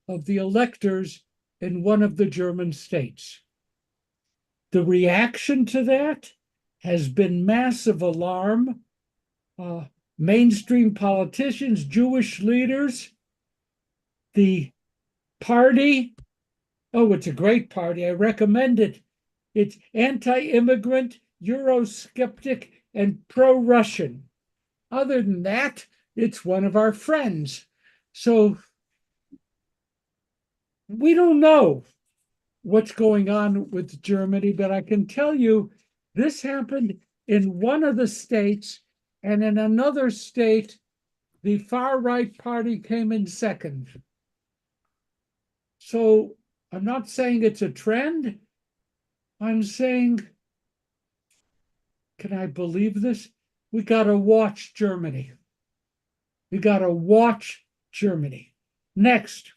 of the electors in one of the German states. The reaction to that has been massive alarm. Mainstream politicians, Jewish leaders, the party. Oh, it's a great party. I recommend it. It's anti-immigrant, Eurosceptic, and pro-Russian. Other than that, it's one of our friends. So we don't know what's going on with Germany, but I can tell you this happened in one of the states, and in another state, the far-right party came in second. So I'm not saying it's a trend. I'm saying, can I believe this? We got to watch Germany. We got to watch Germany. Next.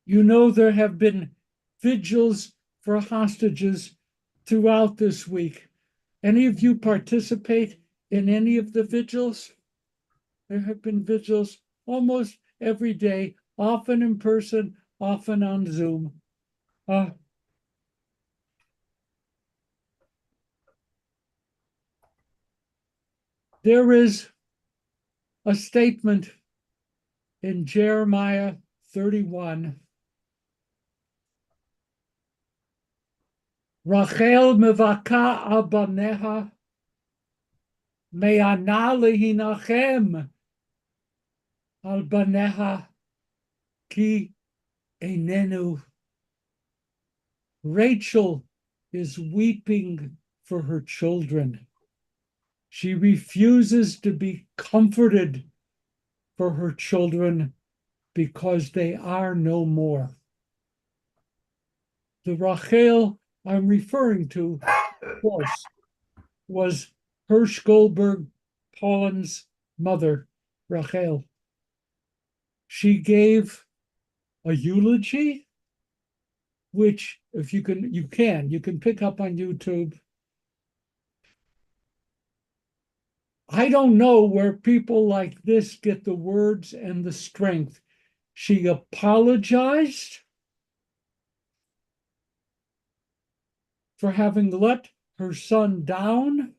You know, there have been vigils for hostages throughout this week. Any of you participate in any of the vigils? There have been vigils almost every day, often in person, often on Zoom. There is a statement in Jeremiah 31. Rachel mevaka al baneha, me'ana lehinachem al baneha ki einenu. Rachel is weeping for her children. She refuses to be comforted for her children because they are no more. The Rachel I'm referring to, of course, was Hirsch Goldberg Pollen's mother, Rachel. She gave a eulogy, which, if you can pick up on YouTube. I don't know where people like this get the words and the strength. She apologized for having let her son down.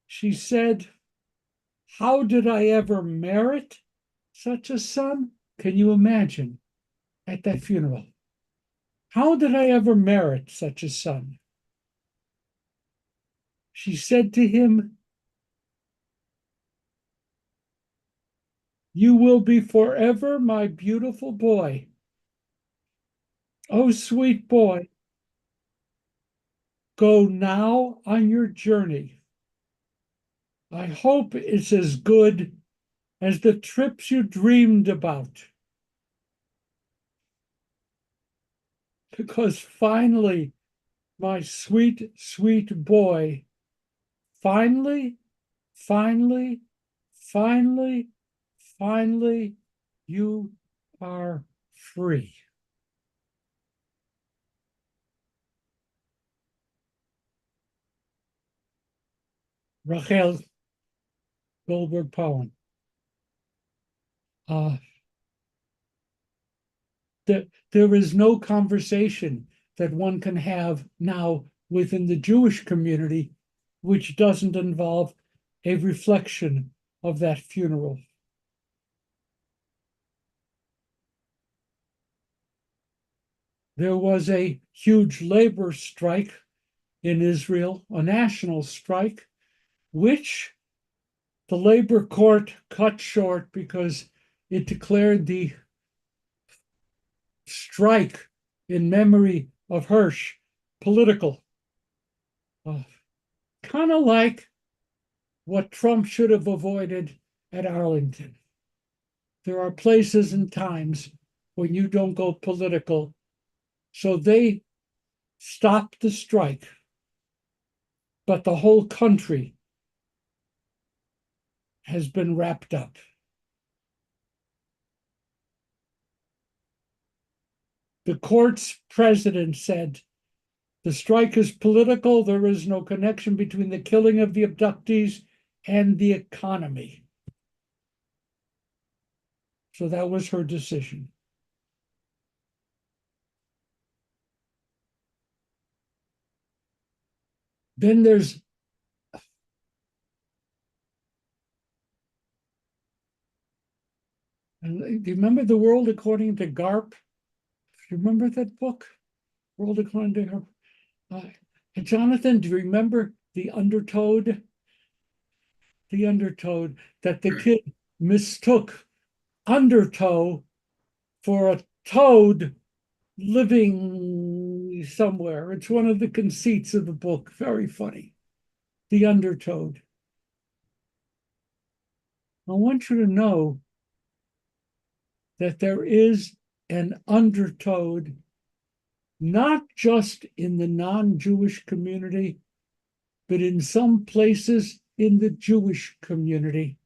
She said, "How did I ever merit such a son?" Can you imagine at that funeral? How did I ever merit such a son? She said to him, "You will be forever my beautiful boy. Oh, sweet boy, go now on your journey. I hope it's as good as the trips you dreamed about. Because finally, my sweet, sweet boy, finally, finally, finally, finally, you are free." Rachel Goldberg Pollen. There is no conversation that one can have now within the Jewish community which doesn't involve a reflection of that funeral. There was a huge labor strike in Israel, a national strike, which the labor court cut short because it declared the strike in memory of Hirsch political. Kind of like what Trump should have avoided at Arlington. There are places and times when you don't go political. So they stopped the strike, but the whole country has been wrapped up. The court's president said, "The strike is political. There is no connection between the killing of the abductees and the economy." So that was her decision. Then there's do you remember The World According to Garp? Do you remember that book? World According to Garp. Jonathan, do you remember the undertoad? The undertoad that the kid mistook undertow for a toad living somewhere. It's one of the conceits of the book. Very funny. The undertoad. I want you to know that there is an undertoad, not just in the non-Jewish community, but in some places in the Jewish community,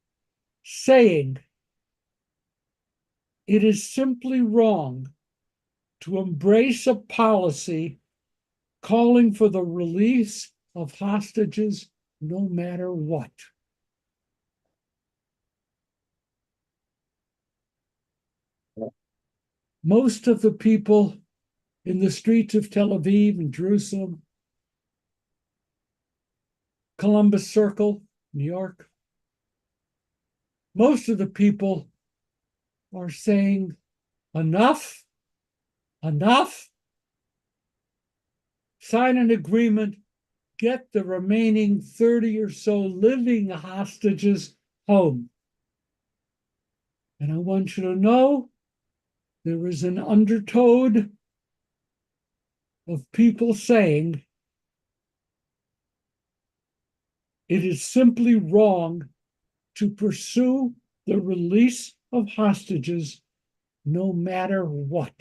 saying it is simply wrong to embrace a policy calling for the release of hostages no matter what. Most of the people in the streets of Tel Aviv and Jerusalem, Columbus Circle, New York, most of the people are saying, enough, enough, sign an agreement, get the remaining 30 or so living hostages home. And I want you to know there is an undertow of people saying it is simply wrong to pursue the release of hostages no matter what.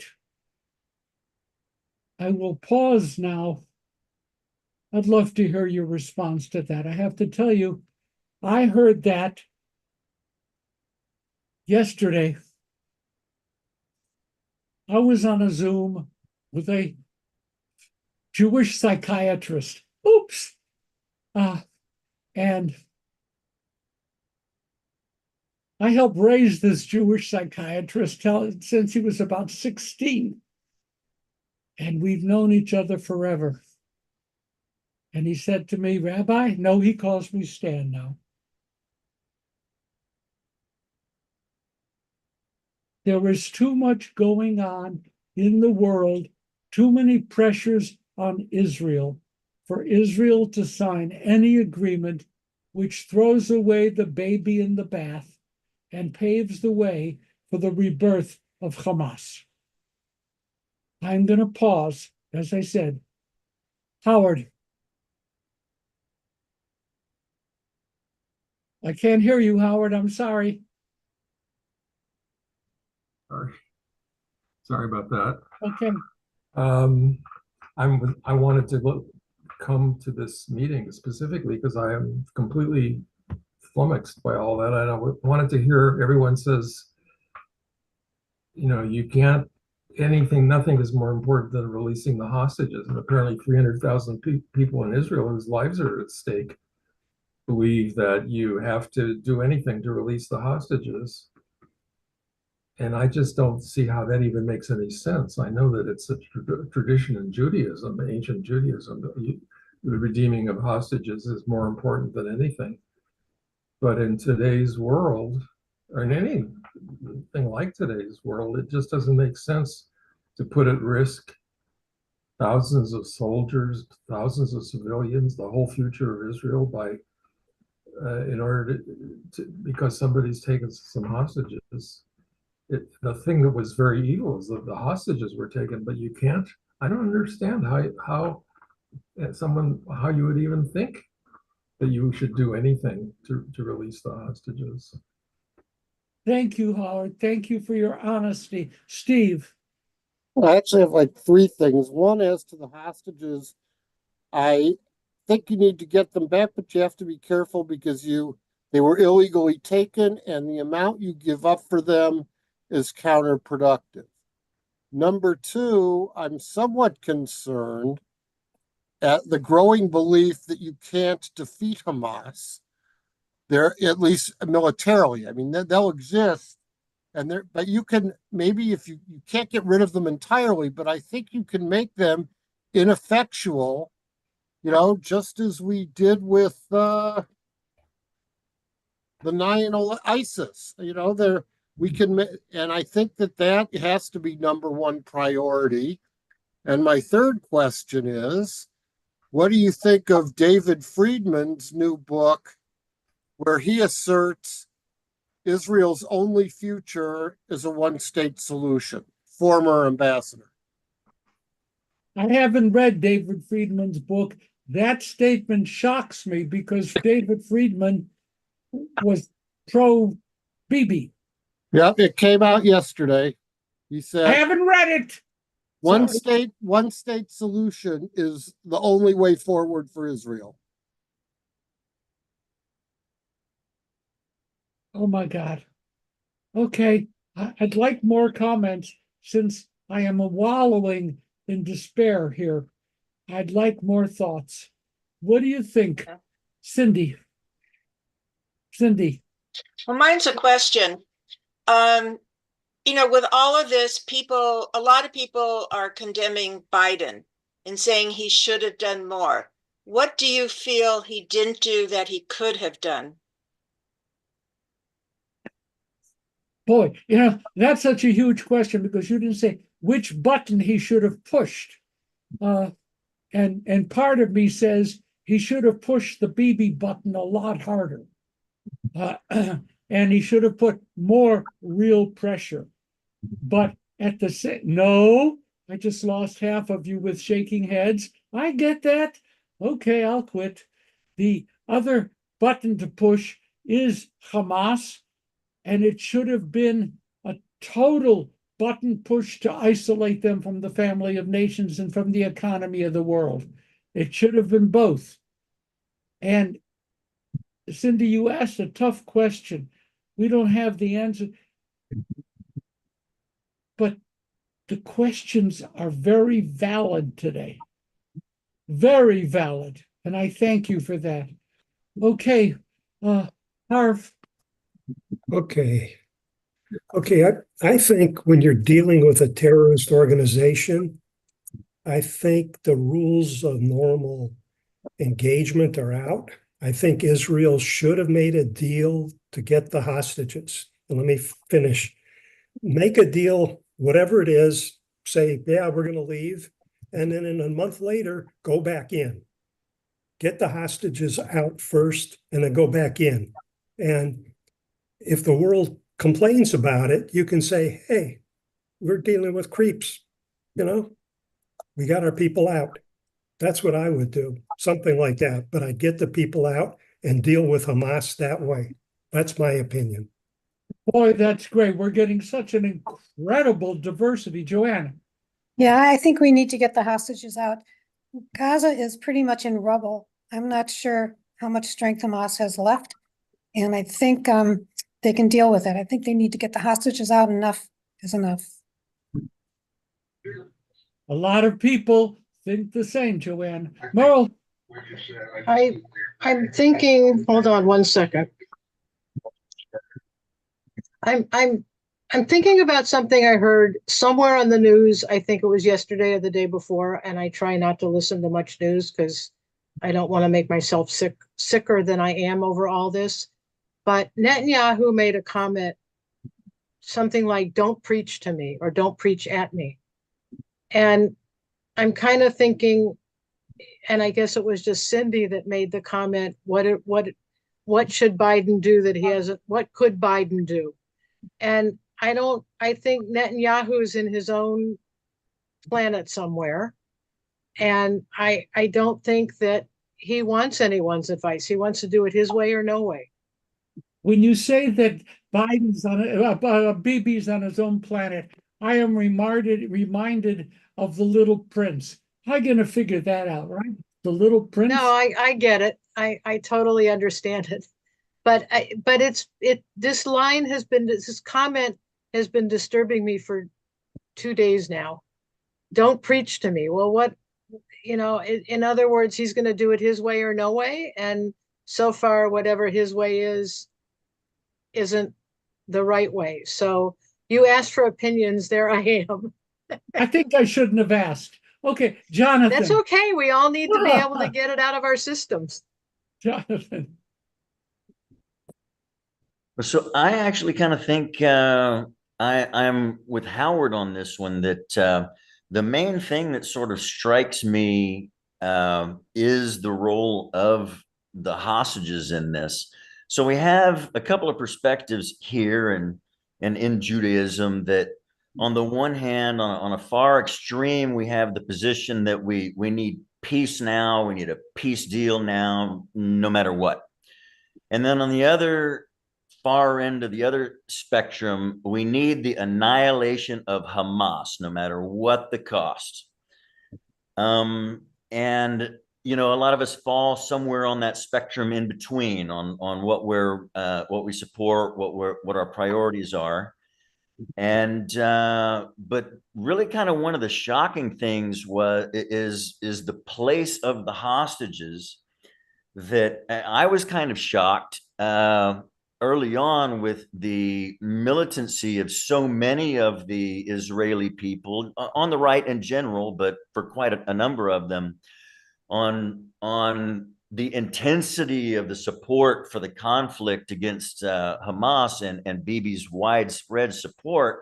I will pause now. I'd love to hear your response to that. I have to tell you, I heard that yesterday. I was on a Zoom with a Jewish psychiatrist. Oops. And I helped raise this Jewish psychiatrist since he was about 16. And we've known each other forever. And he said to me, Rabbi, no, he calls me Stan now. There is too much going on in the world, too many pressures on Israel for Israel to sign any agreement which throws away the baby in the bath and paves the way for the rebirth of Hamas. I'm going to pause, as I said. Howard. I can't hear you, Howard. I'm sorry. Sorry about that. Okay. I wanted to come to this meeting specifically because I am completely flummoxed by all that. I wanted to hear everyone says, you can't, nothing is more important than releasing the hostages. And apparently 300,000 people in Israel whose lives are at stake believe that you have to do anything to release the hostages. And I just don't see how that even makes any sense. I know that it's a tradition in Judaism, ancient Judaism, that the redeeming of hostages is more important than anything. But in today's world, or in anything like today's world, it just doesn't make sense to put at risk thousands of soldiers, thousands of civilians, the whole future of Israel in order because somebody's taken some hostages. The thing that was very evil is that the hostages were taken, but you can't. I don't understand how you would even think that you should do anything to release the hostages. Thank you, Howard. Thank you for your honesty. Steve. Well, I actually have like three things. One, as to the hostages, I think you need to get them back, but you have to be careful because they were illegally taken, and the amount you give up for them is counterproductive. Number two, I'm somewhat concerned at the growing belief that you can't defeat Hamas. They're at least militarily. I mean, they'll exist, And there, but you can, maybe if you can't get rid of them entirely, but I think you can make them ineffectual, just as we did with the 9 ISIS. There we can, and I think that has to be number one priority. And my third question is, what do you think of David Friedman's new book, where he asserts Israel's only future is a one-state solution? Former ambassador. I haven't read David Friedman's book. That statement shocks me because David Friedman was pro-Bibi. Yep, it came out yesterday. He I said haven't read it. one Sorry. state solution is the only way forward for Israel. Oh my God. Okay. I'd like more comments since I am wallowing in despair here. I'd like more thoughts. What do you think, Cindy? Cindy. Well, mine's a question. With all of this, a lot of people are condemning Biden and saying he should have done more. What do you feel he didn't do that he could have done? Boy, that's such a huge question because you didn't say which button he should have pushed. And part of me says he should have pushed the Bibi button a lot harder. And he should have put more real pressure. But at the same, no, I just lost half of you with shaking heads. I get that. Okay, I'll quit. The other button to push is Hamas, and it should have been a total button push to isolate them from the family of nations and from the economy of the world. It should have been both. And Cindy, you asked a tough question. We don't have the answer, but the questions are very valid today. Very valid. And I thank you for that. Okay, Harv. Okay. I think when you're dealing with a terrorist organization, I think the rules of normal engagement are out. I think Israel should have made a deal to get the hostages. And let me finish. Make a deal, whatever it is, say, yeah, we're going to leave. And then in a month later, go back in. Get the hostages out first and then go back in. And if the world complains about it, you can say, hey, we're dealing with creeps. We got our people out. That's what I would do, something like that. But I'd get the people out and deal with Hamas that way. That's my opinion. Boy, that's great. We're getting such an incredible diversity. Joanna. Yeah, I think we need to get the hostages out. Gaza is pretty much in rubble. I'm not sure how much strength Hamas has left. And I think they can deal with it. I think they need to get the hostages out. Enough is enough. A lot of people think the same, Joanne. Merle. I'm thinking, hold on one second. I'm thinking about something I heard somewhere on the news. I think it was yesterday or the day before, and I try not to listen to much news because I don't want to make myself sicker than I am over all this. But Netanyahu made a comment, something like, don't preach to me or don't preach at me. And I'm kind of thinking, and I guess it was just Cindy that made the comment, what should Biden do that he hasn't, what could Biden do? And I think Netanyahu's in his own planet somewhere. And I don't think that he wants anyone's advice. He wants to do it his way or no way. When you say that Bibi's on his own planet, I am reminded of the Little Prince. How are you going to figure that out, right? The Little Prince? No, I get it. I totally understand it. But this comment has been disturbing me for 2 days now. Don't preach to me. Well, what, in other words, he's going to do it his way or no way. And so far, whatever his way isn't the right way. So you asked for opinions, there I am. I think I shouldn't have asked. Okay, That's Jonathan. okay. We all need to be able to get it out of our systems. Jonathan. So I actually kind of think I'm with Howard on this one, that the main thing that sort of strikes me is the role of the hostages in this. So we have a couple of perspectives here and in Judaism that on the one hand, on a far extreme, we have the position that we need peace now, we need a peace deal now, no matter what. And then on the other far end of the other spectrum, we need the annihilation of Hamas, no matter what the cost. And you know, a lot of us fall somewhere on that spectrum in between on what we support, what our priorities are. And but really kind of one of the shocking things is the place of the hostages, that I was kind of shocked early on with the militancy of so many of the Israeli people on the right in general, but for quite a number of them, on the intensity of the support for the conflict against Hamas and Bibi's widespread support.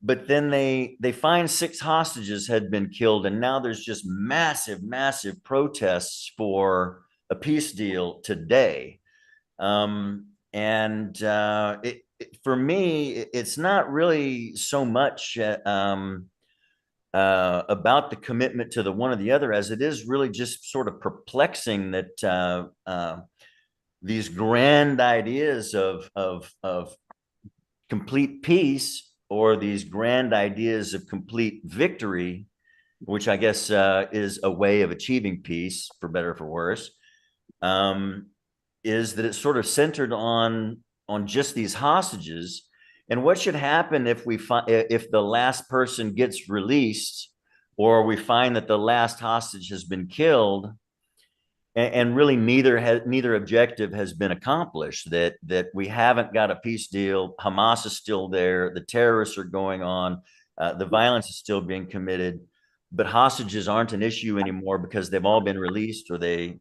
But then they find 6 hostages had been killed, and now there's just massive protests for a peace deal today. For me, it's not really so much about the commitment to the one or the other, as it is really just sort of perplexing that these grand ideas of complete peace, or these grand ideas of complete victory, which I guess is a way of achieving peace, for better or for worse, is that it's sort of centered on just these hostages. And what should happen if if the last person gets released, or we find that the last hostage has been killed, and really neither objective has been accomplished, that we haven't got a peace deal, Hamas is still there, the terrorists are going on, the violence is still being committed, but hostages aren't an issue anymore because they've all been released, or they've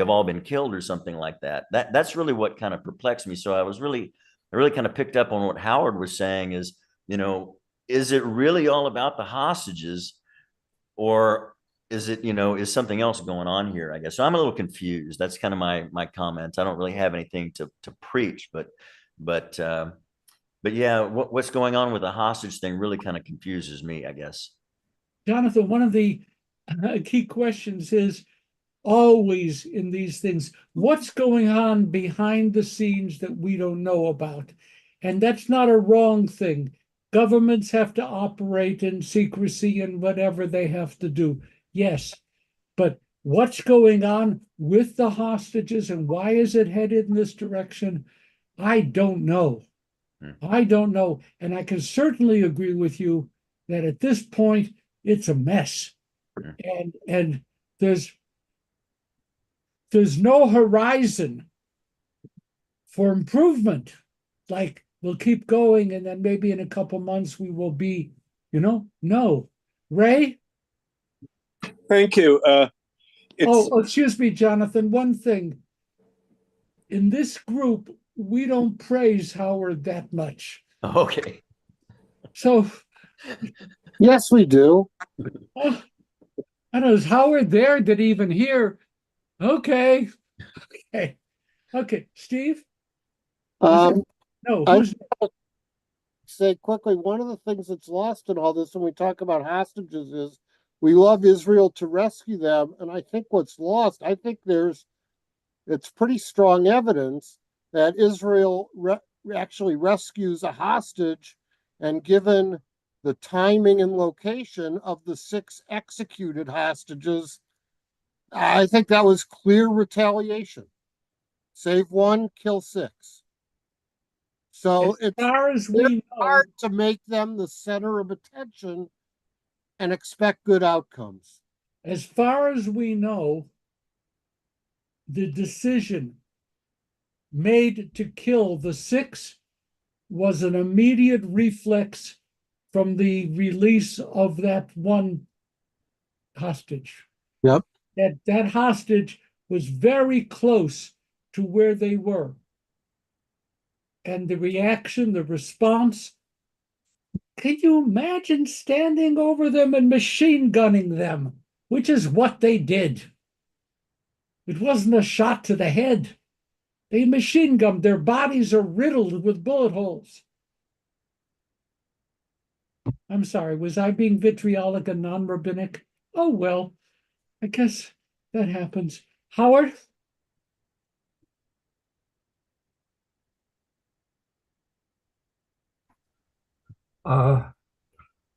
all been killed, or something like that. That's really what kind of perplexed me. So I really kind of picked up on what Howard was saying, is, you know, is it really all about the hostages, or is it, you know, is something else going on here, I guess? So I'm a little confused. That's kind of my comments. I don't really have anything to preach, but yeah, what's going on with the hostage thing really kind of confuses me, I guess. Jonathan, one of the key questions is always in these things, what's going on behind the scenes that we don't know about? And that's not a wrong thing. Governments have to operate in secrecy and whatever they have to do. Yes, but what's going on with the hostages and why is it headed in this direction? I don't know. I don't know. And I can certainly agree with you that at this point, it's a mess. And there's no horizon for improvement. Like, we'll keep going, and then maybe in a couple months we will be, you know, no. Ray? Thank you. Excuse me, Jonathan. One thing. In this group, we don't praise Howard that much. Okay. So. Yes, we do. I don't know, is Howard there? Did he even hear? Okay. Steve? No, who's say quickly, one of the things that's lost in all this when we talk about hostages is we love Israel to rescue them. And I think what's lost, I think it's pretty strong evidence that Israel actually rescues a hostage, and given the timing and location of the 6 executed hostages, I think that was clear retaliation. Save 1, kill 6. So as far as we know, hard to make them the center of attention and expect good outcomes. As far as we know, the decision made to kill the 6 was an immediate reflex from the release of that one hostage. Yep. That hostage was very close to where they were. And the reaction, the response, can you imagine standing over them and machine gunning them, which is what they did? It wasn't a shot to the head. They machine gunned. Their bodies are riddled with bullet holes. I'm sorry, was I being vitriolic and non-rabbinic? Oh, well, I guess that happens. Howard?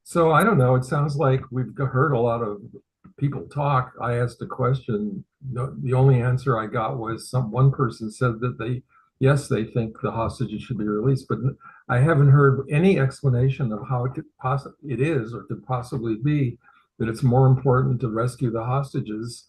So I don't know. It sounds like we've heard a lot of people talk. I asked a question. The only answer I got was one person said that yes, they think the hostages should be released, but I haven't heard any explanation of how it is or could possibly be that it's more important to rescue the hostages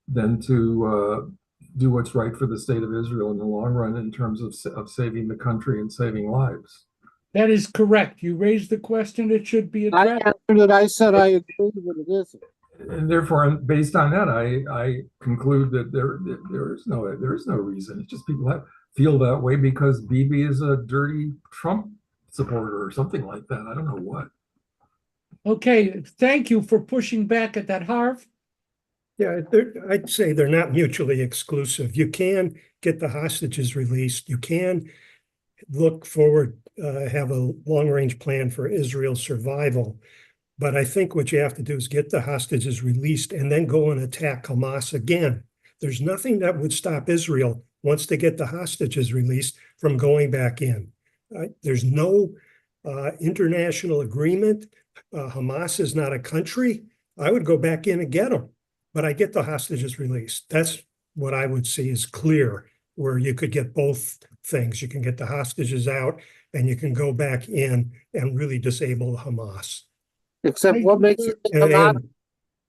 than to do what's right for the state of Israel in the long run in terms of saving the country and saving lives. That is correct. You raised the question, it should be I addressed. answered it. I said I agree that it isn't. And therefore, based on that, I conclude that there is no reason. It's just people feel that way because Bibi is a dirty Trump supporter or something like that. I don't know what. Okay, thank you for pushing back at that, Harv. Yeah, I'd say they're not mutually exclusive. You can get the hostages released. You can look forward, have a long-range plan for Israel's survival. But I think what you have to do is get the hostages released and then go and attack Hamas again. There's nothing that would stop Israel, once they get the hostages released, from going back in. There's no international agreement. Hamas is not a country. I would go back in and get them, but I get the hostages released. That's what I would see is clear, where you could get both things. You can get the hostages out and you can go back in and really disable Hamas. Except what makes you think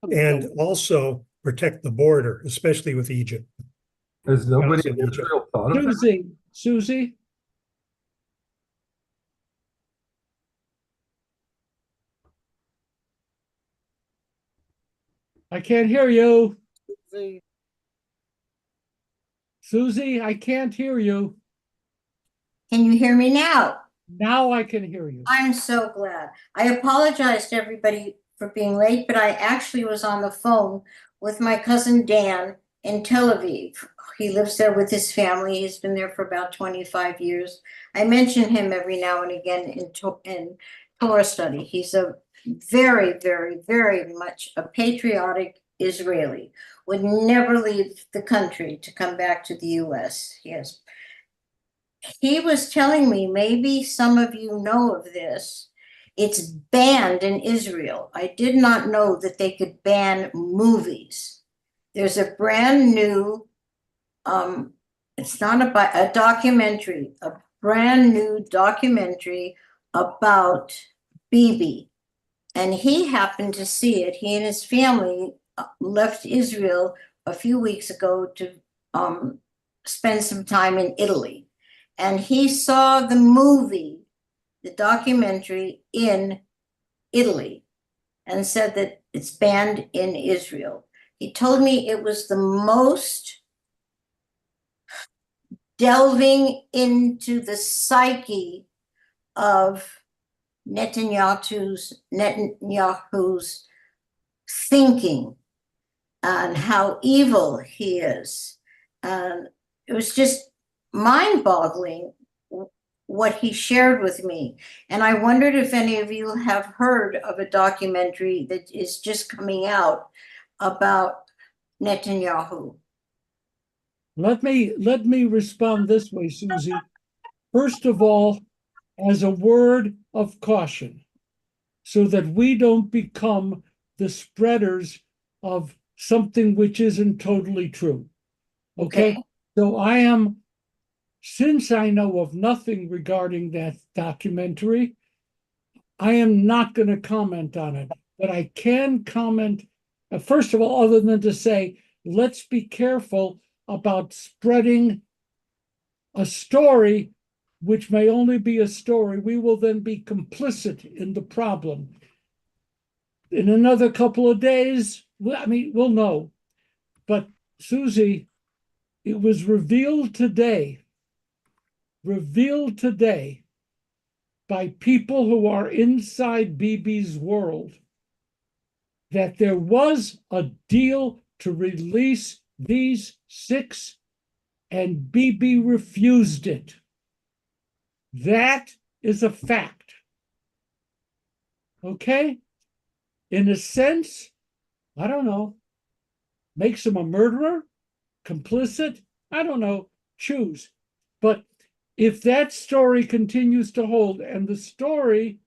and also protect the border, especially with Egypt. Has nobody in Israel thought of that? Susie? I can't hear you. Susie, I can't hear you. Can you hear me now? Now I can hear you. I'm so glad. I apologize to everybody for being late, but I actually was on the phone with my cousin Dan in Tel Aviv. He lives there with his family. He's been there for about 25 years. I mention him every now and again in Torah study. He's a very, very, very much a patriotic Israeli, would never leave the country to come back to the US. Yes. He was telling me, maybe some of you know of this, it's banned in Israel. I did not know that they could ban movies. There's a brand new, it's not a documentary, a brand new documentary about Bibi. And he happened to see it. He and his family left Israel a few weeks ago to spend some time in Italy. And he saw the movie, the documentary in Italy, and said that it's banned in Israel. He told me it was the most delving into the psyche of Netanyahu's thinking and how evil he is. And it was just mind-boggling what he shared with me. And I wondered if any of you have heard of a documentary that is just coming out about Netanyahu. Let me respond this way, Susie. First of all, as a word of caution, so that we don't become the spreaders of something which isn't totally true. Okay? So since I know of nothing regarding that documentary, I am not going to comment on it. But I can comment, first of all, other than to say, let's be careful about spreading a story which may only be a story. We will then be complicit in the problem. In another couple of days, I mean, we'll know. But Susie, it was revealed today by people who are inside Bibi's world that there was a deal to release these 6, and Bibi refused it. That is a fact. Okay? In a sense, I don't know, makes him a murderer, complicit, I don't know, choose. But if that story continues to hold, and the story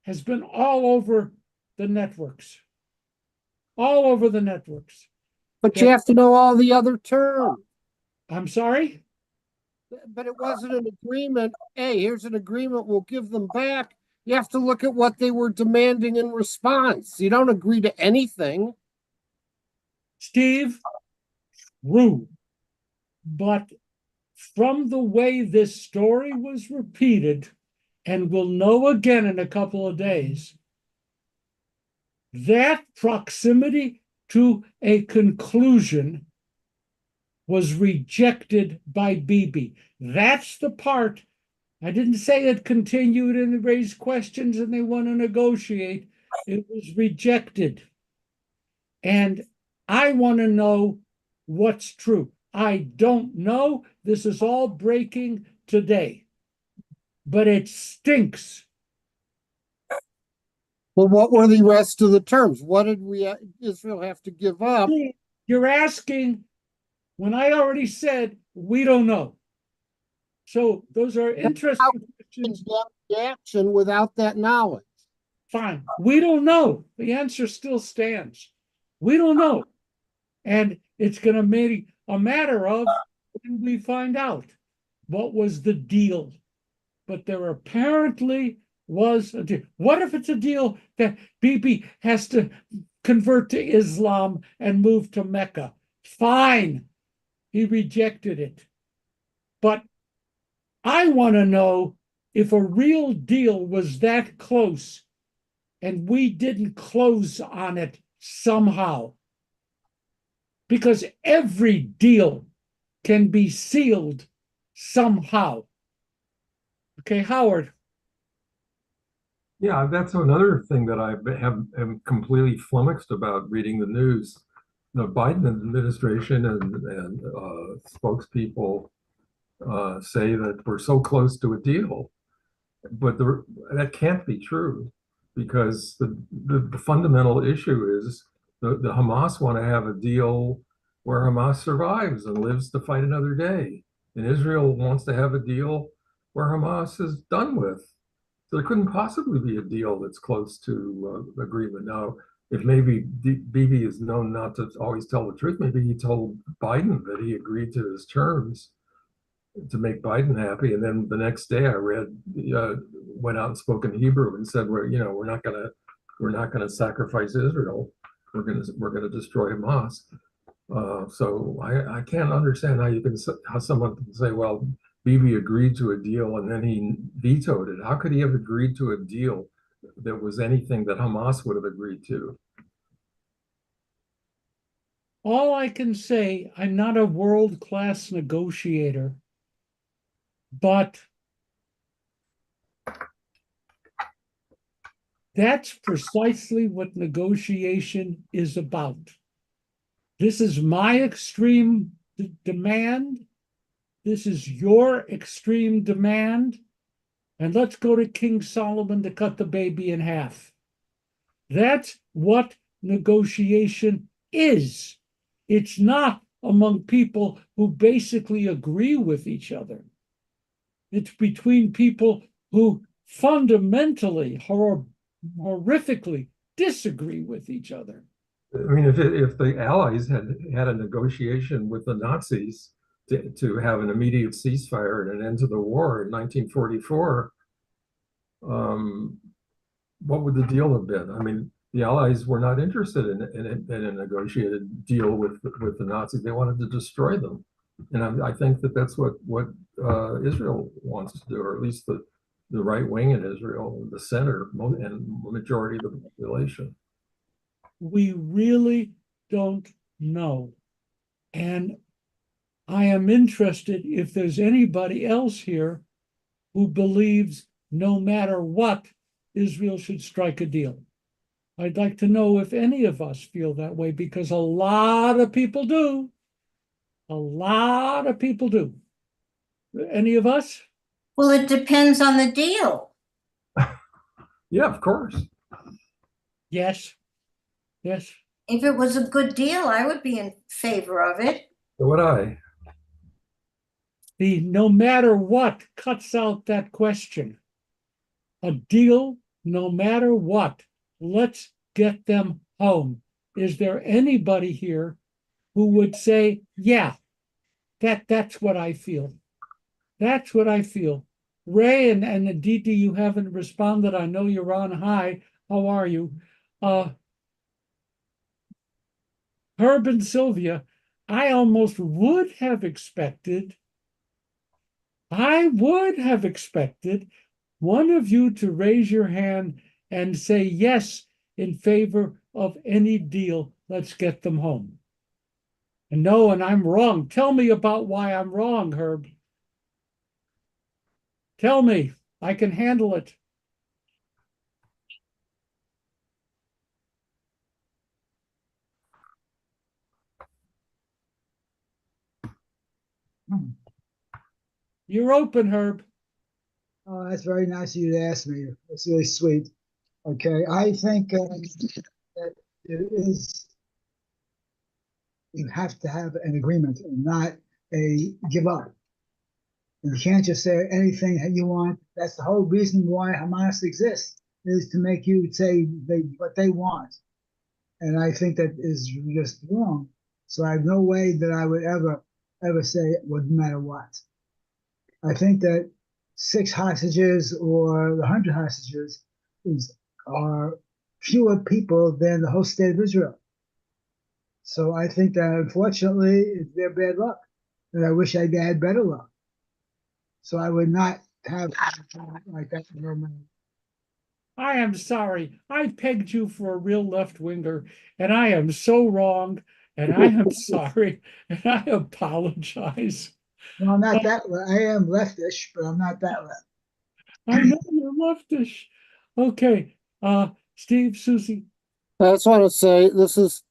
has been all over the networks, But you have to know all the other terms. I'm sorry? But it wasn't an agreement. Hey, here's an agreement, we'll give them back. You have to look at what they were demanding in response. You don't agree to anything. Steve, true. But from the way this story was repeated, and we'll know again in a couple of days, that proximity to a conclusion was rejected by Bibi. That's the part. I didn't say it continued and they raised questions and they want to negotiate. It was rejected. And I want to know what's true. I don't know. This is all breaking today. But it stinks. Well, what were the rest of the terms? What did Israel have to give up? You're asking when I already said we don't know. So those are interesting questions. The action without that knowledge. Fine. We don't know. The answer still stands. We don't know. And it's going to be a matter of when we find out what was the deal. But there apparently was a deal. What if it's a deal that Bibi has to convert to Islam and move to Mecca? Fine. He rejected it. But I want to know if a real deal was that close and we didn't close on it somehow. Because every deal can be sealed somehow. Okay, Howard. Yeah, that's another thing that I am completely flummoxed about reading the news. The Biden administration and spokespeople say that we're so close to a deal, but that can't be true, because the fundamental issue is the Hamas want to have a deal where Hamas survives and lives to fight another day, and Israel wants to have a deal where Hamas is done with. So there couldn't possibly be a deal that's close to agreement. Now, if maybe Bibi is known not to always tell the truth, maybe he told Biden that he agreed to his terms to make Biden happy, and then the next day I read went out and spoke in Hebrew and said, we're not gonna sacrifice Israel. We're gonna destroy Hamas. So I can't understand how someone can say, well, Bibi agreed to a deal and then he vetoed it. How could he have agreed to a deal that was anything that Hamas would have agreed to? All I can say, I'm not a world-class negotiator, but that's precisely what negotiation is about. This is my extreme demand. This is your extreme demand. And let's go to King Solomon to cut the baby in half. That's what negotiation is. It's not among people who basically agree with each other. It's between people who fundamentally, horrifically disagree with each other. I mean, if the Allies had a negotiation with the Nazis to have an immediate ceasefire and an end to the war in 1944, what would the deal have been? I mean, the Allies were not interested in a negotiated deal with the Nazis. They wanted to destroy them. And I think that that's what Israel wants to do, or at least the right wing in Israel, the center, and the majority of the population. We really don't know. And I am interested if there's anybody else here who believes no matter what, Israel should strike a deal. I'd like to know if any of us feel that way, because a lot of people do. A lot of people do. Any of us? Well, it depends on the deal. Yeah, of course. Yes. Yes. If it was a good deal, I would be in favor of it. So would I. The no matter what cuts out that question. A deal, no matter what. Let's get them home. Is there anybody here who would say, yeah, that's what I feel? That's what I feel. Ray and Aditi, you haven't responded. I know you're on high. How are you? Herb and Sylvia, I almost would have expected, one of you to raise your hand and say yes in favor of any deal. Let's get them home. And no, and I'm wrong. Tell me about why I'm wrong, Herb. Tell me. I can handle it. You're open, Herb. Oh, that's very nice of you to ask me. That's really sweet. Okay, I think that it is, you have to have an agreement and not a give up. You can't just say anything that you want. That's the whole reason why Hamas exists, is to make you say what they want. And I think that is just wrong. So I have no way that I would ever say it wouldn't matter what. I think that 6 hostages or 100 hostages are fewer people than the whole state of Israel. So I think that unfortunately it's their bad luck, and I wish I had better luck. So I would not have like that in your mind. I am sorry. I pegged you for a real left winger, and I am so wrong, and I am sorry, and I apologize. No, I'm not that. I am leftish, but I'm not that left. I know you're leftish. Okay, Steve, Susie. I just want to say this is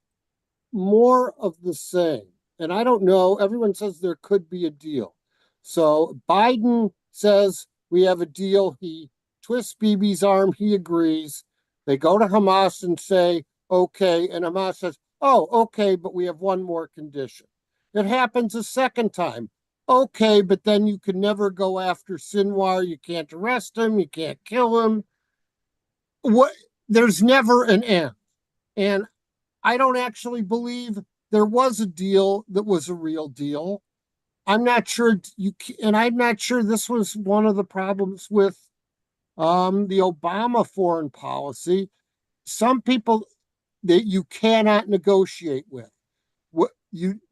more of the same. And I don't know, everyone says there could be a deal. So Biden says we have a deal. He twists Bibi's arm. He agrees. They go to Hamas and say, okay. And Hamas says, oh, okay, but we have one more condition. It happens a second time. Okay, but then you can never go after Sinwar. You can't arrest him. You can't kill him. There's never an end. And I don't actually believe there was a deal that was a real deal. I'm not sure and I'm not sure this was one of the problems with the Obama foreign policy. Some people that you cannot negotiate with.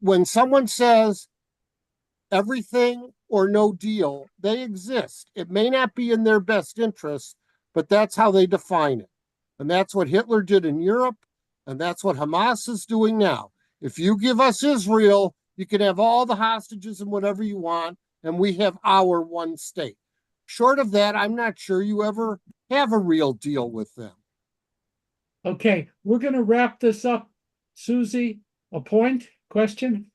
When someone says everything or no deal, they exist. It may not be in their best interest, but that's how they define it. And that's what Hitler did in Europe. And that's what Hamas is doing now. If you give us Israel, you can have all the hostages and whatever you want, and we have our one state. Short of that, I'm not sure you ever have a real deal with them. Okay, we're going to wrap this up. Susie, a point, question?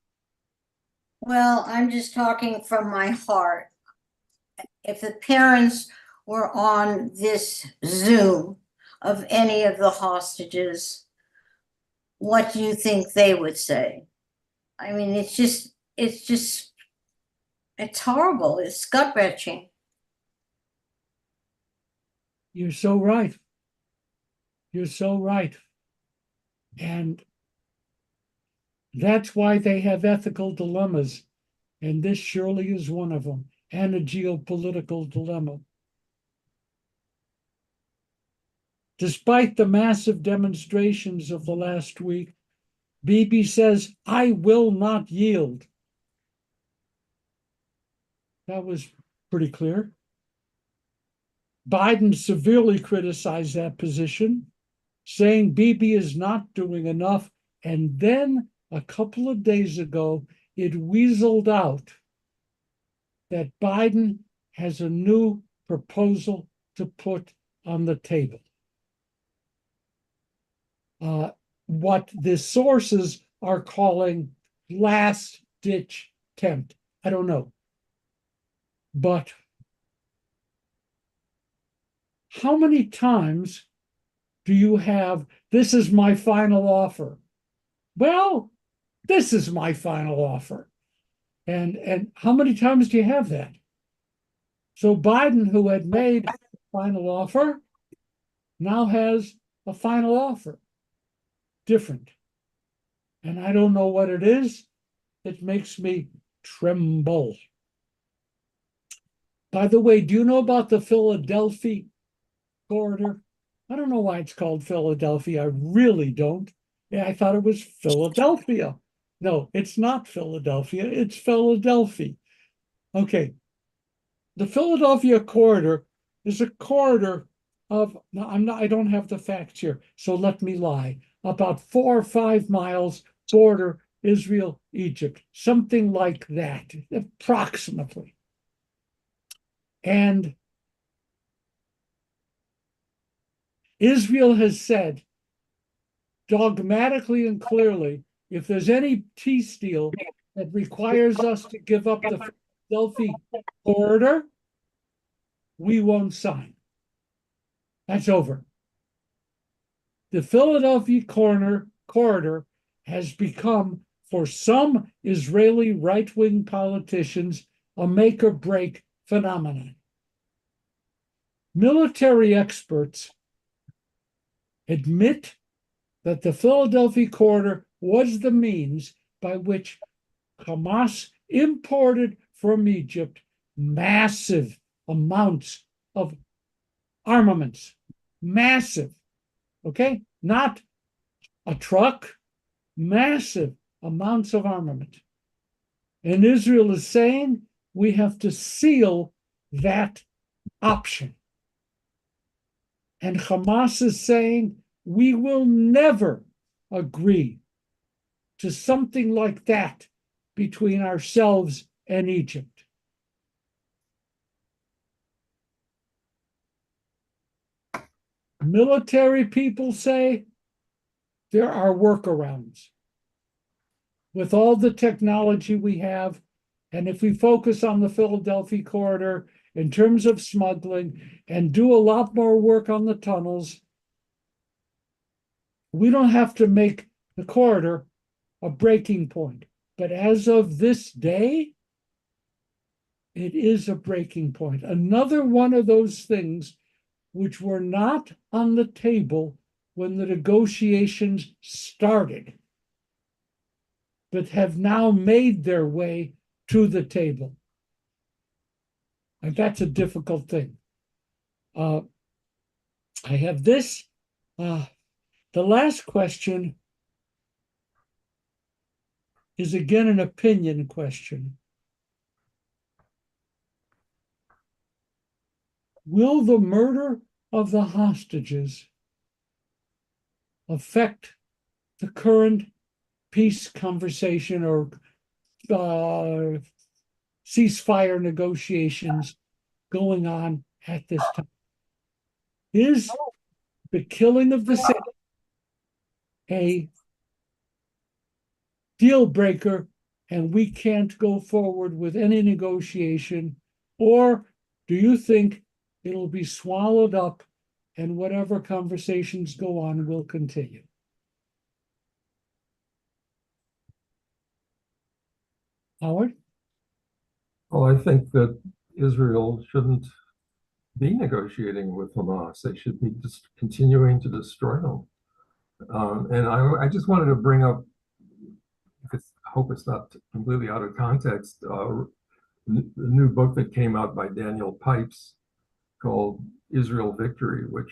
Well, I'm just talking from my heart. If the parents were on this Zoom of any of the hostages, what do you think they would say? I mean, it's horrible. It's gut-wrenching. You're so right. You're so right. And that's why they have ethical dilemmas. And this surely is one of them, and a geopolitical dilemma. Despite the massive demonstrations of the last week, Bibi says, I will not yield. That was pretty clear. Biden severely criticized that position, saying Bibi is not doing enough. And then a couple of days ago, it weaseled out that Biden has a new proposal to put on the table. What the sources are calling last-ditch attempt. I don't know. But how many times do you have, this is my final offer? Well, this is my final offer. And how many times do you have that? So Biden, who had made a final offer, now has a final offer. Different. And I don't know what it is. It makes me tremble. By the way, do you know about the Philadelphia corridor? I don't know why it's called Philadelphia. I really don't. Yeah, I thought it was Philadelphia. No, it's not Philadelphia. It's Philadelphia. Okay. The Philadelphia corridor is a corridor of, now I don't have the facts here, so let me lie. About 4 or 5 miles border Israel, Egypt, something like that, approximately. And Israel has said dogmatically and clearly, if there's any peace deal that requires us to give up the Philadelphia corridor, we won't sign. That's over. The Philadelphia corridor has become, for some Israeli right-wing politicians, a make-or-break phenomenon. Military experts admit that the Philadelphia corridor was the means by which Hamas imported from Egypt massive amounts of armaments. Massive. Okay? Not a truck, massive amounts of armament. And Israel is saying we have to seal that option. And Hamas is saying we will never agree to something like that between ourselves and Egypt. Military people say there are workarounds. With all the technology we have, and if we focus on the Philadelphia corridor in terms of smuggling and do a lot more work on the tunnels, we don't have to make the corridor a breaking point. But as of this day, it is a breaking point. Another one of those things which were not on the table when the negotiations started, but have now made their way to the table. And that's a difficult thing. I have this. The last question is again an opinion question. Will the murder of the hostages affect the current peace conversation or ceasefire negotiations going on at this time? Is the killing of the city a deal breaker and we can't go forward with any negotiation? Or do you think it'll be swallowed up and whatever conversations go on will continue? Howard? Well, I think that Israel shouldn't be negotiating with Hamas. They should be just continuing to destroy them. And I just wanted to bring up, I hope it's not completely out of context, the new book that came out by Daniel Pipes called Israel Victory, which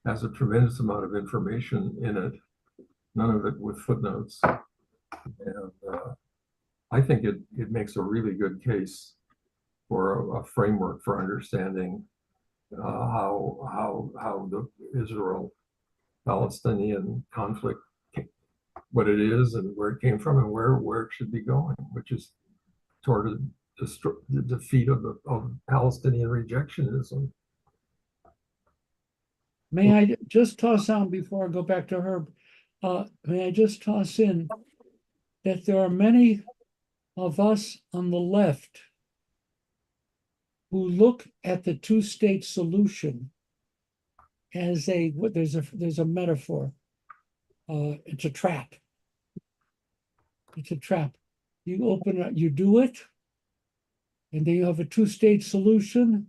has a tremendous amount of information in it, none of it with footnotes. And I think it makes a really good case for a framework for understanding how the Israel-Palestinian conflict, what it is and where it came from and where it should be going, which is toward the defeat of Palestinian rejectionism. May I just toss out before I go back to Herb? May I just toss in that there are many of us on the left who look at the two-state solution as there's a metaphor. It's a trap. It's a trap. You open it, you do it, and then you have a two-state solution,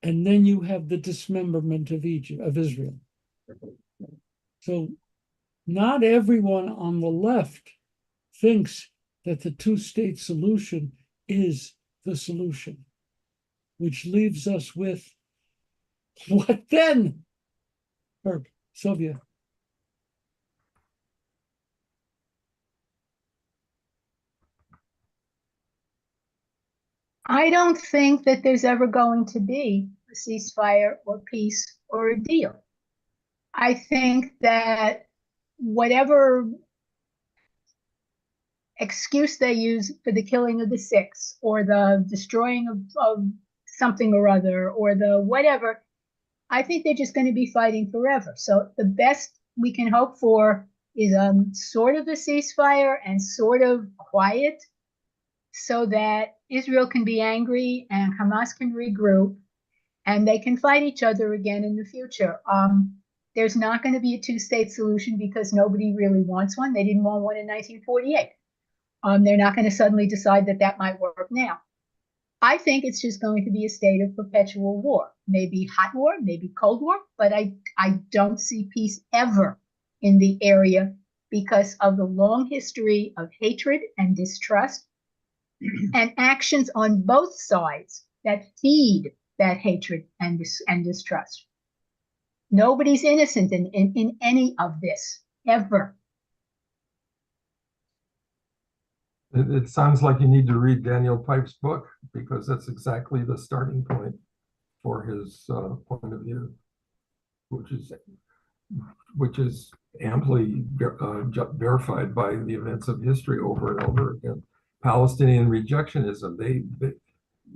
and then you have the dismemberment of Israel. So not everyone on the left thinks that the two-state solution is the solution, which leaves us with what then? Herb, Sylvia. I don't think that there's ever going to be a ceasefire or peace or a deal. I think that whatever excuse they use for the killing of the 6 or the destroying of something or other or the whatever, I think they're just going to be fighting forever. So the best we can hope for is sort of a ceasefire and sort of quiet so that Israel can be angry and Hamas can regroup and they can fight each other again in the future. There's not going to be a two-state solution because nobody really wants one. They didn't want one in 1948. They're not going to suddenly decide that that might work now. I think it's just going to be a state of perpetual war, maybe hot war, maybe cold war, but I don't see peace ever in the area because of the long history of hatred and distrust and actions on both sides that feed that hatred and distrust. Nobody's innocent in any of this, ever. It sounds like you need to read Daniel Pipe's book because that's exactly the starting point for his point of view, which is amply verified by the events of history over and over again. Palestinian rejectionism,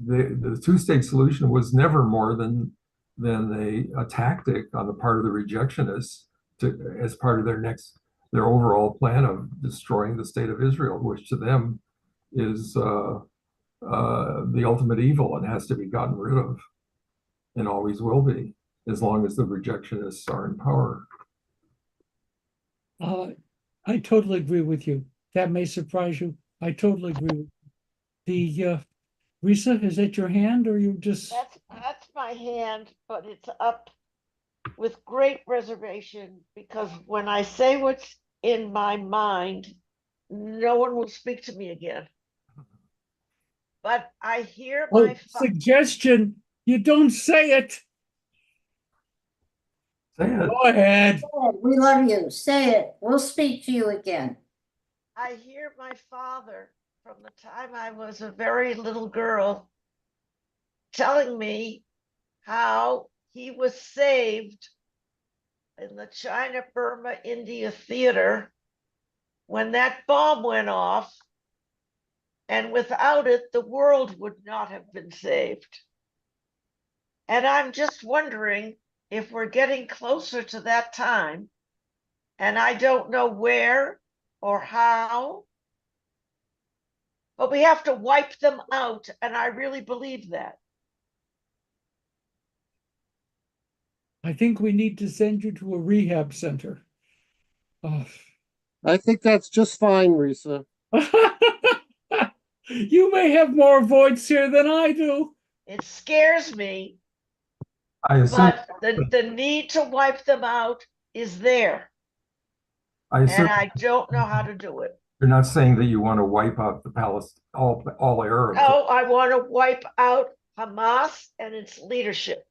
the two-state solution was never more than a tactic on the part of the rejectionists as part of their overall plan of destroying the state of Israel, which to them is the ultimate evil and has to be gotten rid of and always will be as long as the rejectionists are in power. I totally agree with you. That may surprise you. I totally agree with you. Risa, is that your hand or you just? That's my hand, but it's up with great reservation because when I say what's in my mind, no one will speak to me again. But I hear my suggestion. You don't say it. Say it. Go ahead. We love you. Say it. We'll speak to you again. I hear my father from the time I was a very little girl telling me how he was saved in the China, Burma, India theater when that bomb went off, and without it, the world would not have been saved. And I'm just wondering if we're getting closer to that time, and I don't know where or how, but we have to wipe them out, and I really believe that. I think we need to send you to a rehab center. I think that's just fine, Risa. You may have more voids here than I do. It scares me, but the need to wipe them out is there. And I don't know how to do it. You're not saying that you want to wipe out all Arabs. No, I want to wipe out Hamas and its leadership.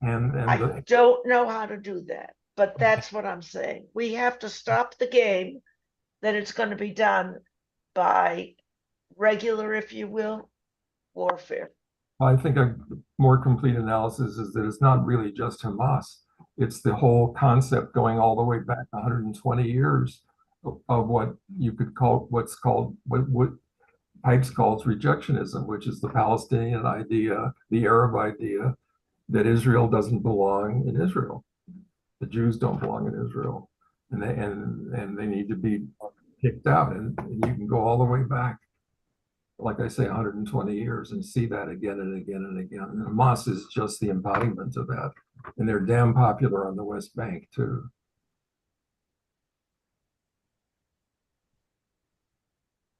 I don't know how to do that, but that's what I'm saying. We have to stop the game that it's going to be done by regular, if you will, warfare. I think a more complete analysis is that it's not really just Hamas. It's the whole concept going all the way back 120 years of what you could call what Pipes calls rejectionism, which is the Palestinian idea, the Arab idea that Israel doesn't belong in Israel. The Jews don't belong in Israel, and they need to be kicked out. And you can go all the way back, like I say, 120 years and see that again and again and again. And Hamas is just the embodiment of that. And they're damn popular on the West Bank too.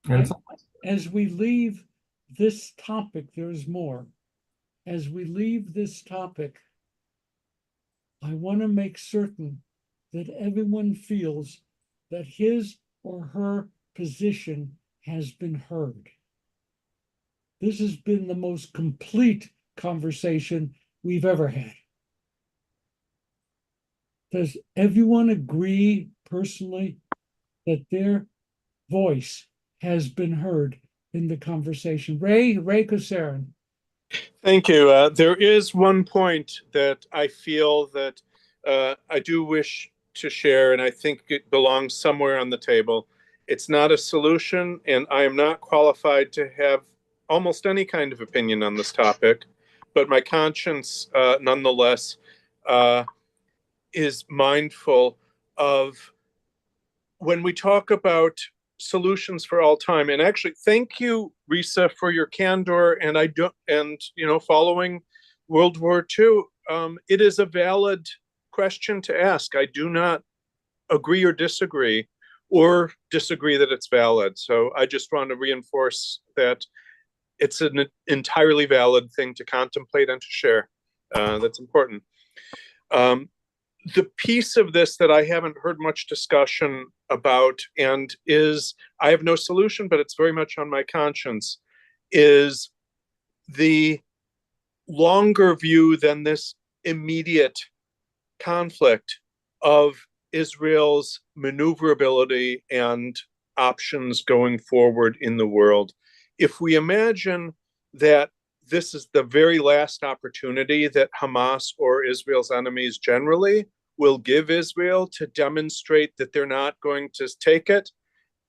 And as we leave this topic, there's more. As we leave this topic, I want to make certain that everyone feels that his or her position has been heard. This has been the most complete conversation we've ever had. Does everyone agree personally that their voice has been heard in the conversation? Ray Kosarin. Thank you. There is one point that I feel that I do wish to share, and I think it belongs somewhere on the table. It's not a solution, and I am not qualified to have almost any kind of opinion on this topic, but my conscience nonetheless is mindful of when we talk about solutions for all time. And actually, thank you, Risa, for your candor. And following World War II, it is a valid question to ask. I do not agree or disagree that it's valid. So I just want to reinforce that it's an entirely valid thing to contemplate and to share. That's important. The piece of this that I haven't heard much discussion about, and is, I have no solution, but it's very much on my conscience, is the longer view than this immediate conflict of Israel's maneuverability and options going forward in the world. If we imagine that this is the very last opportunity that Hamas or Israel's enemies generally will give Israel to demonstrate that they're not going to take it,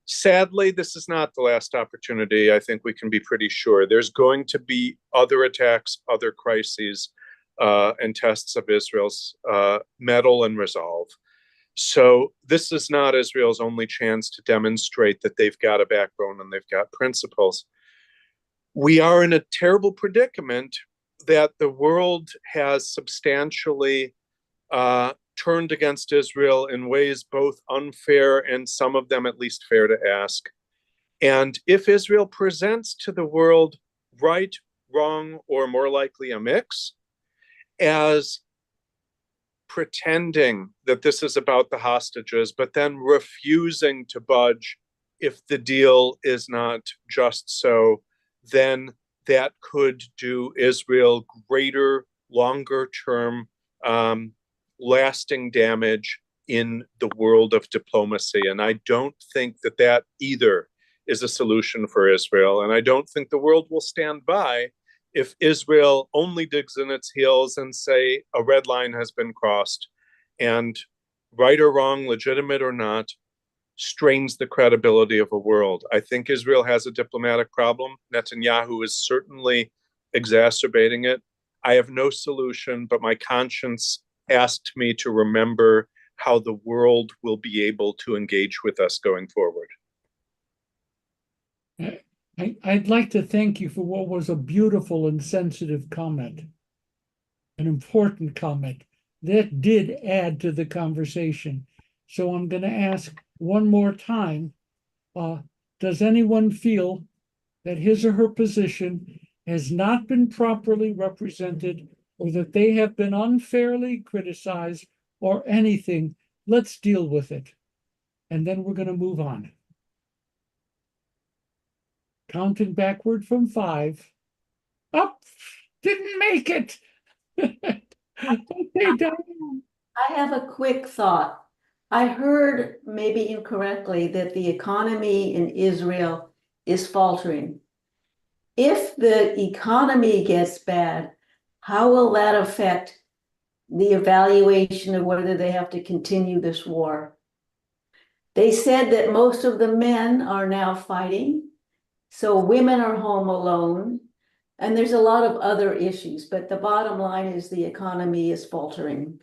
sadly, this is not the last opportunity. I think we can be pretty sure. There's going to be other attacks, other crises, and tests of Israel's mettle and resolve. So this is not Israel's only chance to demonstrate that they've got a backbone and they've got principles. We are in a terrible predicament that the world has substantially turned against Israel in ways both unfair and some of them at least fair to ask. And if Israel presents to the world right, wrong, or more likely a mix, as pretending that this is about the hostages, but then refusing to budge if the deal is not just so, then that could do Israel greater, longer term, lasting damage in the world of diplomacy. And I don't think that that either is a solution for Israel. And I don't think the world will stand by if Israel only digs in its heels and say a red line has been crossed, and right or wrong, legitimate or not, strains the credibility of a world. I think Israel has a diplomatic problem. Netanyahu is certainly exacerbating it. I have no solution, but my conscience asked me to remember how the world will be able to engage with us going forward. I'd like to thank you for what was a beautiful and sensitive comment, an important comment that did add to the conversation. So I'm going to ask one more time, does anyone feel that his or her position has not been properly represented, or that they have been unfairly criticized, or anything? Let's deal with it. And then we're going to move on. Counting backward from 5. Up, didn't make it. Okay, Diane. I have a quick thought. I heard, maybe incorrectly, that the economy in Israel is faltering. if the economy gets bad, how will that affect the evaluation of whether they have to continue this war? They said that most of the men are now fighting, so women are home alone, and there's a lot of other issues, but the bottom line is the economy is faltering.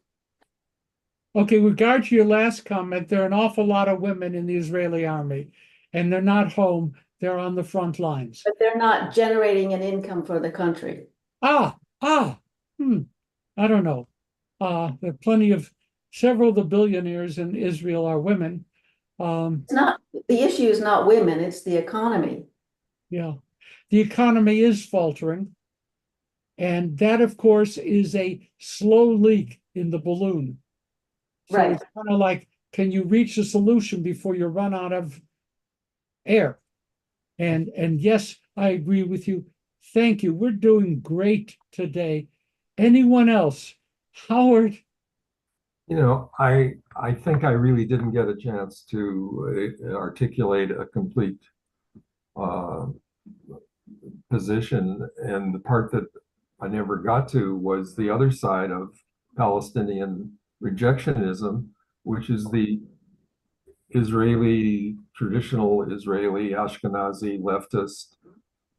Okay, with regard to your last comment, there are an awful lot of women in the Israeli army, and they're not home, they're on the front lines. But they're not generating an income for the country. I don't know. There are plenty of, several of the billionaires in Israel are women. It's not, the issue is not women, it's the economy. Yeah, the economy is faltering. And that, of course, is a slow leak in the balloon. So Right. it's kind of like, can you reach a solution before you run out of air? And yes, I agree with you. Thank you. We're doing great today. Anyone else? Howard? You know, I think I really didn't get a chance to articulate a complete position, and the part that I never got to was the other side of Palestinian rejectionism, which is the Israeli, traditional Israeli, Ashkenazi leftist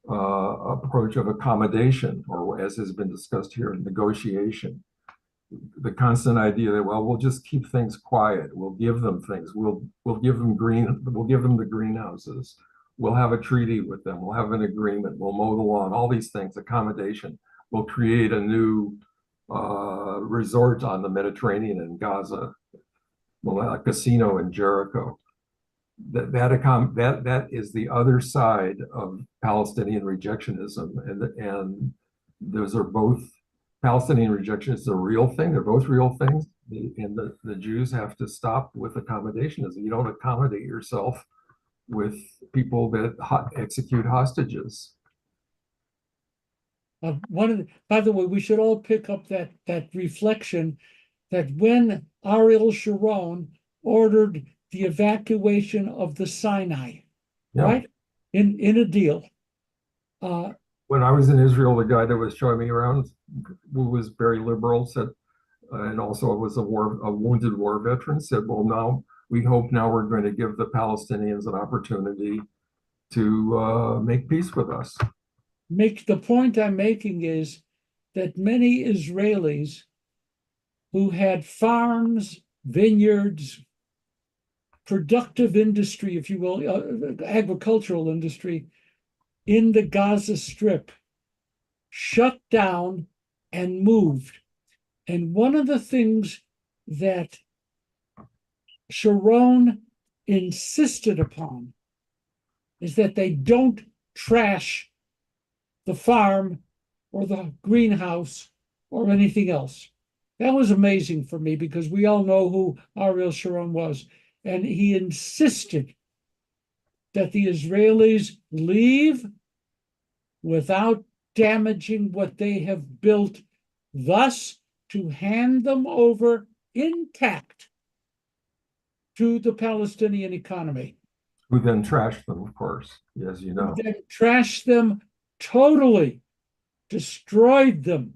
approach of accommodation, or as has been discussed here, negotiation. The constant idea that, well, we'll just keep things quiet. We'll give them things. We'll give them the greenhouses. We'll have a treaty with them. We'll have an agreement. We'll mow the lawn. All these things, accommodation. We'll create a new resort on the Mediterranean in Gaza. We'll have a casino in Jericho. That is the other side of Palestinian rejectionism, and those are both. Palestinian rejection is a real thing. They're both real things. And the Jews have to stop with accommodationism. You don't accommodate yourself with people that execute hostages. By the way, we should all pick up that reflection that when Ariel Sharon ordered the evacuation of the Sinai, right? In a deal. When I was in Israel, the guy that was showing me around, who was very liberal, said, and also was a wounded war veteran, said, well, now we hope now we're going to give the Palestinians an opportunity to make peace with us. The point I'm making is that many Israelis who had farms, vineyards, productive industry, if you will, agricultural industry in the Gaza Strip, shut down and moved. And one of the things that Sharon insisted upon is that they don't trash the farm or the greenhouse or anything else. That was amazing for me because we all know who Ariel Sharon was. And he insisted that the Israelis leave without damaging what they have built, thus to hand them over intact to the Palestinian economy. Who then trashed them, of course, as you know. Who then trashed them totally, destroyed them.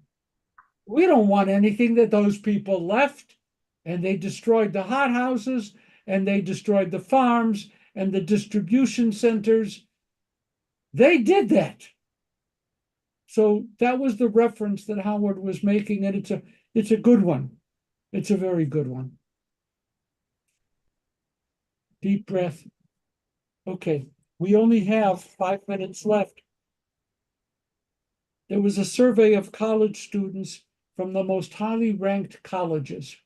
We don't want anything that those people left. And they destroyed the hothouses, and they destroyed the farms and the distribution centers. They did that. So that was the reference that Howard was making, and it's a good one. It's a very good one. Deep breath. Okay, we only have 5 minutes left. There was a survey of college students from the most highly ranked colleges,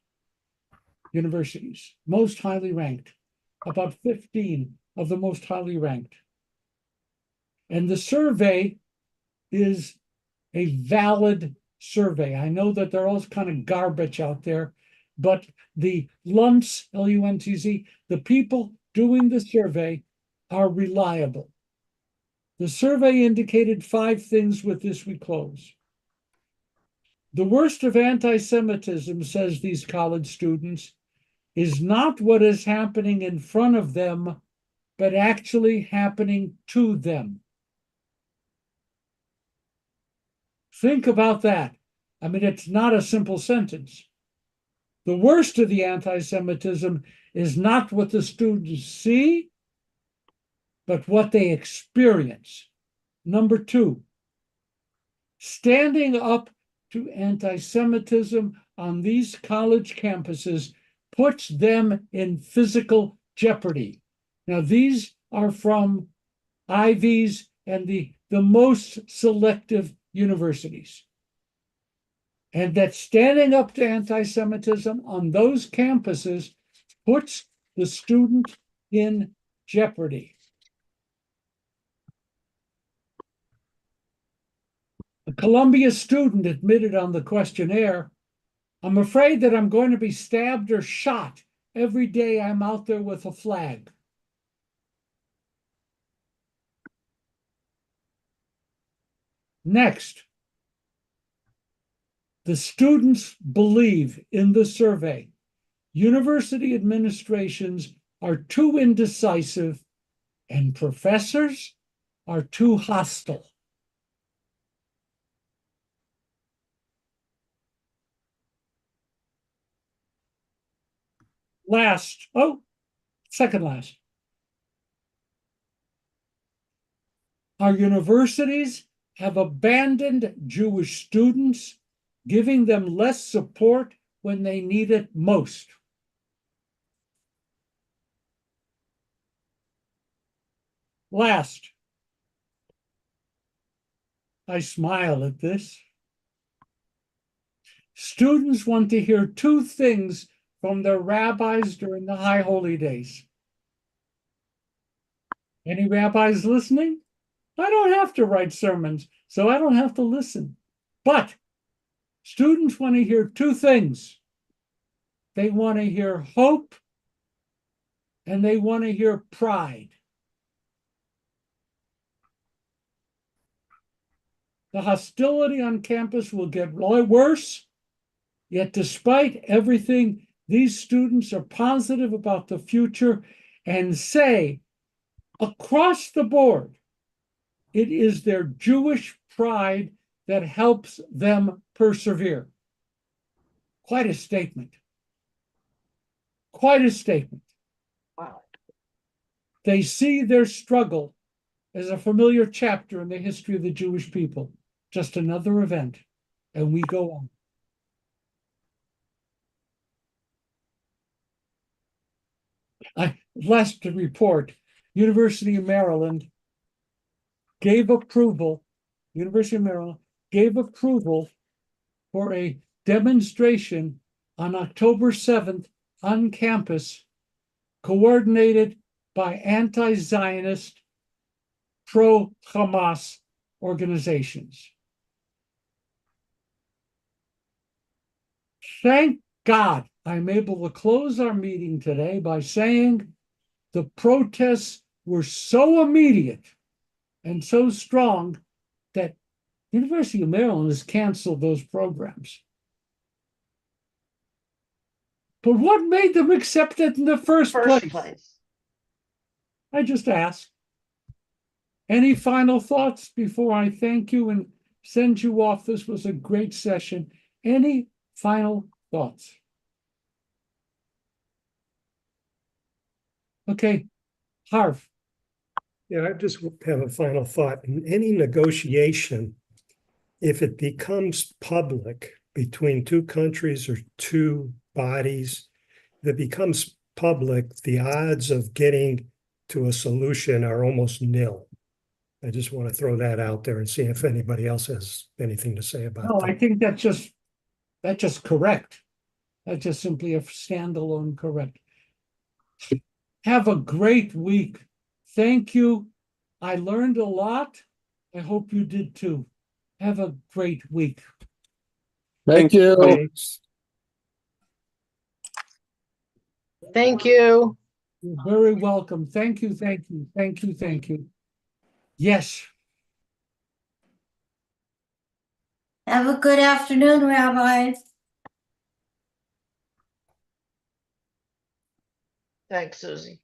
universities, most highly ranked, about 15 of the most highly ranked. And the survey is a valid survey. I know that there are all kind of garbage out there, but the LUNTZ, L-U-N-T-Z, the people doing the survey are reliable. The survey indicated 5 things. With this, we close. The worst of anti-Semitism, says these college students, is not what is happening in front of them, but actually happening to them. Think about that. I mean, it's not a simple sentence. The worst of the anti-Semitism is not what the students see, but what they experience. Number two, standing up to anti-Semitism on these college campuses puts them in physical jeopardy. Now, these are from Ivies and the most selective universities. And that standing up to anti-Semitism on those campuses puts the student in jeopardy. A Columbia student admitted on the questionnaire, "I'm afraid that I'm going to be stabbed or shot every day I'm out there with a flag." Next, the students believe in the survey university administrations are too indecisive and professors are too hostile. Second last. Our universities have abandoned Jewish students, giving them less support when they need it most. Last, I smile at this. Students want to hear two things from their rabbis during the high holy days. Any rabbis listening? I don't have to write sermons, so I don't have to listen. But students want to hear two things. They want to hear hope and they want to hear pride. The hostility on campus will get worse, yet despite everything, these students are positive about the future and say, across the board, it is their Jewish pride that helps them persevere. Quite a statement. Quite a statement. Wow. They see their struggle as a familiar chapter in the history of the Jewish people, just another event, and we go on. Last report, University of Maryland gave approval, University of Maryland gave approval for a demonstration on October 7th on campus, coordinated by anti-Zionist, pro-Hamas organizations. Thank God I'm able to close our meeting today by saying the protests were so immediate and so strong that University of Maryland has canceled those programs. But what made them accept it in the first place? I just ask. Any final thoughts before I thank you and send you off? This was a great session. Any final thoughts? Okay, Harv. Yeah, I just have a final thought. In any negotiation, if it becomes public between two countries or two bodies, if it becomes public, the odds of getting to a solution are almost nil. I just want to throw that out there and see if anybody else has anything to say about No, that. I think that's just correct. That's just simply a standalone correct. Have a great week. Thank you. I learned a lot. I hope you did too. Have a great week. Thank you. Thanks. Thank you. You're very welcome. Thank you, thank you, thank you, thank you. Yes. Have a good afternoon, Rabbi. Thanks, Susie.